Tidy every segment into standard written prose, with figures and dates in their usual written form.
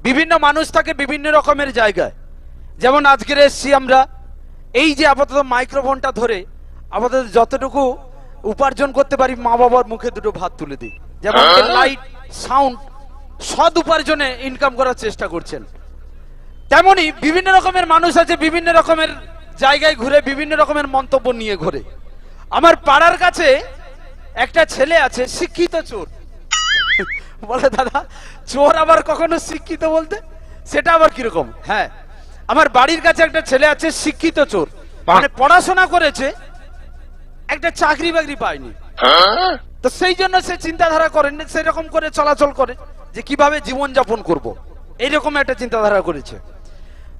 বিভিন্ন মানুষ থাকে বিভিন্ন রকমের জায়গায়। যেমন আজকের এসছি আমরা, এই যে আপাতত মাইক্রোফোনটা ধরে আপাতত যতটুকু উপার্জন করতে পারি, মা বাবার মুখে দুটো ভাত তুলে দিই। যেমন লাইট সাউন্ড সৎ উপার্জনে ইনকাম করার চেষ্টা করছেন, তেমনি বিভিন্ন রকমের মানুষ আছে, বিভিন্ন রকমের জায়গায় ঘুরে, বিভিন্ন রকমের মন্তব্য নিয়ে ঘুরে। আমার পাড়ার কাছে একটা ছেলে আছে শিক্ষিত চোর। বলে দাদা চোর আবার কখনো শিক্ষিত বলতে, সেটা আবার কিরকম? হ্যাঁ, আমার বাড়ির কাছে একটা ছেলে আছে শিক্ষিত চোর, মানে পড়াশোনা করেছে, একটা চাকরি বাকরি পায়নি। তো সেই জন্য সে চিন্তাধারা করেন, সেরকম করে চলাচল করে যে কিভাবে জীবন যাপন করব, এইরকম একটা চিন্তাধারা করেছে।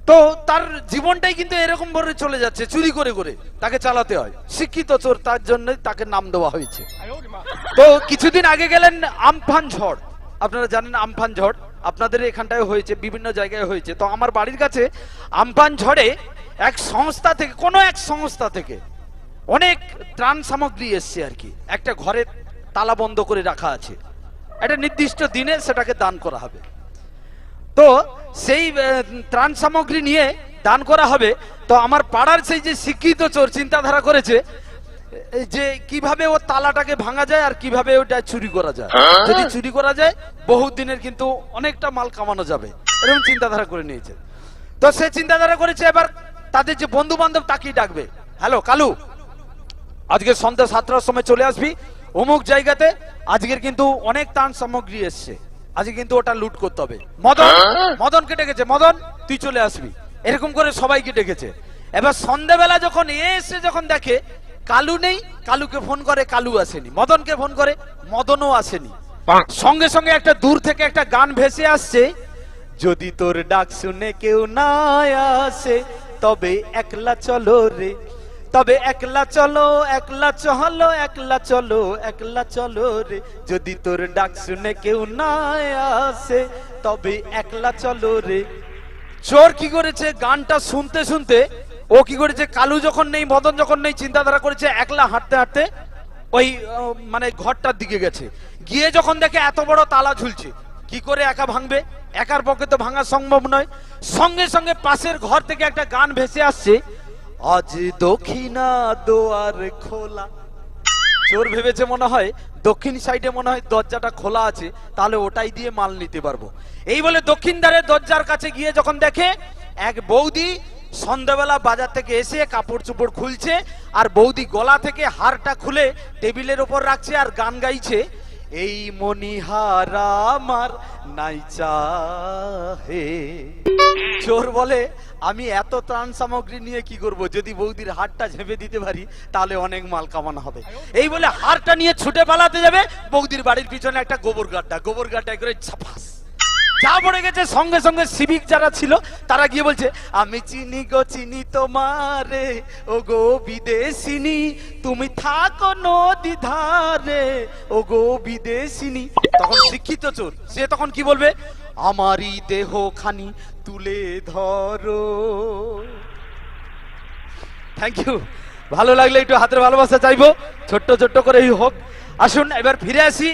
তো তার জীবনটাই কিন্তু এরকম ভাবে চলে যাচ্ছে, চুরি করে করে তাকে চালাতে হয়। শিক্ষিত চোর, তার জন্য তাকে নাম দেওয়া হয়েছে। তো কিছুদিন আগে গেলেন আমফান ঝড়, আপনারা জানেন আমফান ঝড় আপনাদের এখানটায় হয়েছে, বিভিন্ন জায়গায় হয়েছে। তো আমার বাড়ির কাছে আমফান ঝড়ে এক সংস্থা থেকে, কোনো এক সংস্থা থেকে অনেক ত্রাণ সামগ্রী এসছে আর কি। একটা ঘরে তালা বন্ধ করে রাখা আছে, একটা নির্দিষ্ট দিনে সেটাকে দান করা হবে। তো সেই ত্রাণ সামগ্রী নিয়ে দান করা হবে। তো আমার পাড়ার সেই যে শিক্ষিত চোর চিন্তাধারা করেছে যে কিভাবে ও তালাটাকে ভাঙা যায় আর কিভাবে ওটা চুরি করা যায়। যদি চুরি করা যায় বহু দিনের কিন্তু অনেকটা মাল কামানো যাবে, এরকম চিন্তাধারা করে নিয়েছে। তো সে চিন্তাধারা করেছে এবার তাদের যে বন্ধু বান্ধব তাকেই ডাকবে, হ্যালো কালু, আজকে সন্ধ্যা 7টার সময় চলে আসবি অমুক জায়গাতে, আজকের কিন্তু অনেক ত্রাণ সামগ্রী এসছে, আজকে কিন্তু ওটা লুট করতে হবে। মদনকে ডেকেছে, মদন তুই চলে আসবি, এরকম করে সবাইকে ডেকেছে। এবার সন্ধ্যাবেলা যখন এসে যখন দেখে কালু নেই, কালুকে ফোন করে, কালু আসেনি। মদনকে ফোন করে, মদনও আসেনি। সঙ্গে সঙ্গে একটা দূর থেকে একটা গান ভেসে আসছে, যদি তোর ডাক শুনে কেউ না আসে তবে একলা চলো রে, তবে একলা চলো, একলা চলো, একলা চলো, একলা চলো রে, যদি তোর ডাক শুনে কেউ না আসে তবে একলা চলো রে। চোর কি করেছে, গানটা শুনতে শুনতে ও কি করেছে, কালু যখন নেই, মদন যখন নেই, চিন্তাধারা করেছে একলা হাঁটতে হাঁটতে ওই মানে ঘরটার দিকে গেছে। গিয়ে যখন দেখে এত বড় তালা ঝুলছে, কি করে একা ভাঙবে, একার পক্ষে তো ভাঙা সম্ভব নয়। সঙ্গে সঙ্গে পাশের ঘর থেকে একটা গান ভেসে আসছে, আজ দক্ষিণা দোয়ার খোলা। চোর ভেবেছে মনে হয় দক্ষিণ সাইডে মনে হয় দরজাটা খোলা আছে, তাহলে ওটাই দিয়ে মাল নিতে পারবো। এই বলে দক্ষিণ ধারে দরজার কাছে গিয়ে যখন দেখে এক বৌদি সন্ধ্যাবেলা বাজার থেকে এসে কাপড় চোপড় খুলছে, আর বৌদি গলা থেকে হারটা খুলে টেবিলের ওপর রাখছে আর গান গাইছে, এই মনিহারা আমার নাই চাহে। চোর বলে আমি এত ত্রাণ সামগ্রী নিয়ে কি করব, যদি বৌদির হারটা ঝেপে দিতে পারি তাহলে অনেক মাল কামানো হবে। এই বলে হারটা নিয়ে ছুটে পালাতে যাবে, বৌদির বাড়ির পিছনে একটা গোবর গাড্ডা করে ছাপাস যা পড়ে গেছে। সঙ্গে সঙ্গে সিভিক যারা ছিল তারা গিয়ে বলছে, আমি চিনি গো চিনি তোমারে, ও গো বিদেশিনী, তুমি থাকো নদী ধারে, ও গো বিদেশিনী। তখন শিক্ষিত চোর সে তখন কি বলবে, আমারই দেহ খানি তুলে ধরো। Thank you. ভালো লাগলে একটু হাতের ভালোবাসা চাইবো, ছোট্ট ছোট্ট করেই হোক। আসুন এবার ফিরে আসি